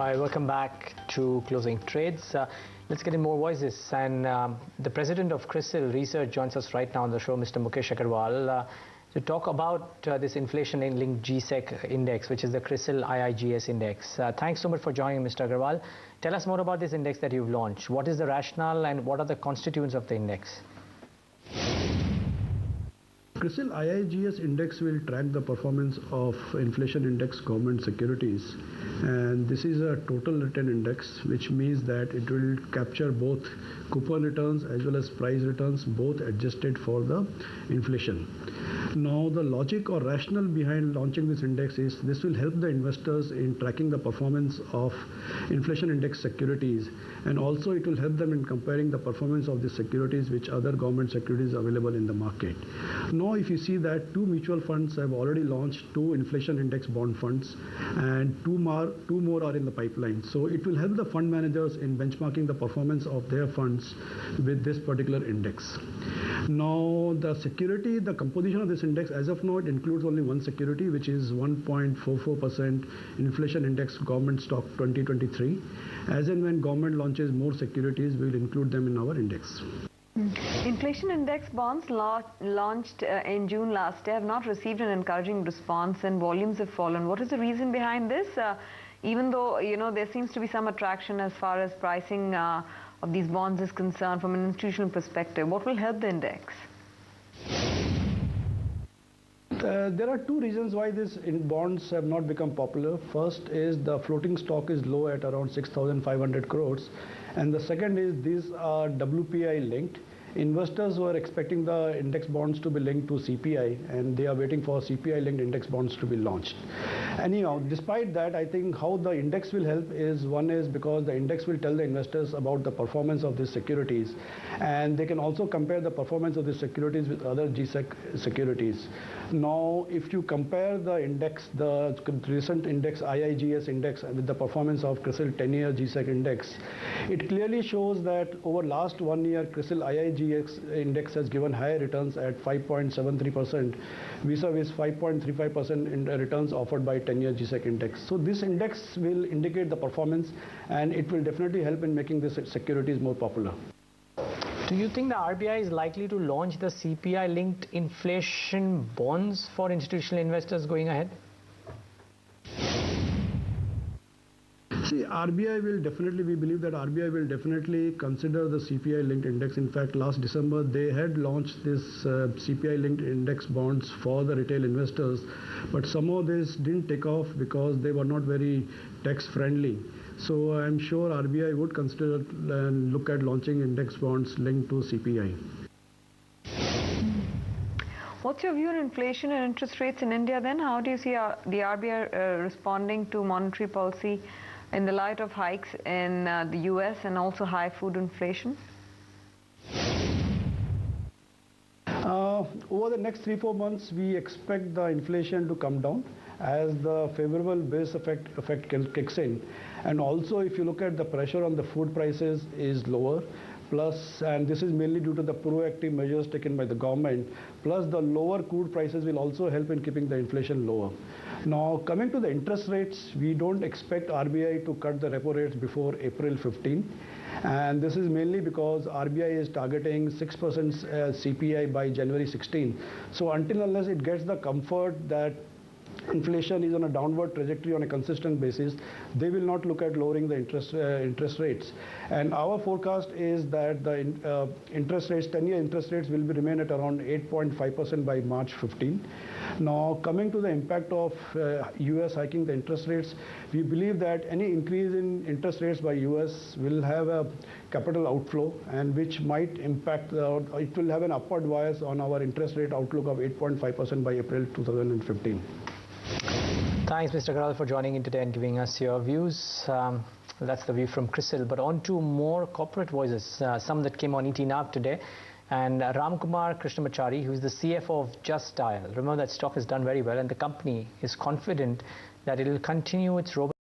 Right, welcome back to Closing Trades. Let's get in more voices. And the president of CRISIL Research joins us right now on the show, Mr. Mukesh Agarwal, to talk about this inflation-linked GSEC index, which is the CRISIL IIGS index. Thanks so much for joining, Mr. Agarwal. Tell us more about this index that you've launched. What is the rationale and what are the constituents of the index? CRISIL IIGS index will track the performance of inflation index government securities, and this is a total return index, which means that it will capture both coupon returns as well as price returns, both adjusted for the inflation. Now, the logic or rationale behind launching this index is this will help the investors in tracking the performance of inflation index securities, and also it will help them in comparing the performance of the securities with other government securities available in the market. Now, if you see that two mutual funds have already launched two inflation index bond funds, and two more are in the pipeline. So it will help the fund managers in benchmarking the performance of their funds with this particular index. Now, the composition of this index, as of now, it includes only one security, which is 1.44% inflation index government stock 2023. As and when government launches more securities, we will include them in our index. Inflation index bonds launched in June last year have not received an encouraging response and volumes have fallen. What is the reason behind this? Even though, there seems to be some attraction as far as pricing of these bonds is concerned from an institutional perspective, what will help the index? There are two reasons why these bonds have not become popular. First is the floating stock is low at around 6,500 crores. And the second is these are WPI linked. Investors were expecting the index bonds to be linked to CPI, and they are waiting for CPI linked index bonds to be launched. Anyhow, despite that, I think how the index will help is, one is because the index will tell the investors about the performance of these securities, and they can also compare the performance of the securities with other GSEC securities. Now, if you compare the index, the recent index IIGS index with the performance of CRISIL 10-year GSEC index, it clearly shows that over last 1 year, CRISIL IIGS index has given higher returns at 5.73% vis-a-vis 5.35% in returns offered by 10-year GSEC index. So this index will indicate the performance, and it will definitely help in making these securities more popular. Do you think the RBI is likely to launch the CPI-linked inflation bonds for institutional investors going ahead? See, we believe that RBI will definitely consider the CPI-linked index. In fact, last December, they had launched this CPI-linked index bonds for the retail investors, but somehow this didn't take off because they were not very tax-friendly. So I'm sure RBI would consider and look at launching index bonds linked to CPI. What's your view on inflation and interest rates in India then? How do you see the RBI responding to monetary policy in the light of hikes in the US and also high food inflation? Over the next 3-4 months, we expect the inflation to come down as the favorable base effect kicks in. And also, if you look at the pressure on the food prices is lower. Plus, and this is mainly due to the proactive measures taken by the government, plus the lower crude prices will also help in keeping the inflation lower. Now, coming to the interest rates, we don't expect RBI to cut the repo rates before April 15. And this is mainly because RBI is targeting 6% CPI by January 16. So until unless it gets the comfort that inflation is on a downward trajectory on a consistent basis, they will not look at lowering the interest rates. And our forecast is that the interest rates, 10-year interest rates will remain at around 8.5% by March 15. Now, coming to the impact of US hiking the interest rates, we believe that any increase in interest rates by US will have a capital outflow, and which might impact, it will have an upward bias on our interest rate outlook of 8.5% by April 2015. Thanks, Mr. Agarwal, for joining in today and giving us your views. That's the view from CRISIL. But on to more corporate voices, some that came on ET Now today. And Ramkumar Krishnamachari, who is the CFO of Just Dial. Remember that stock has done very well, and the company is confident that it will continue its robust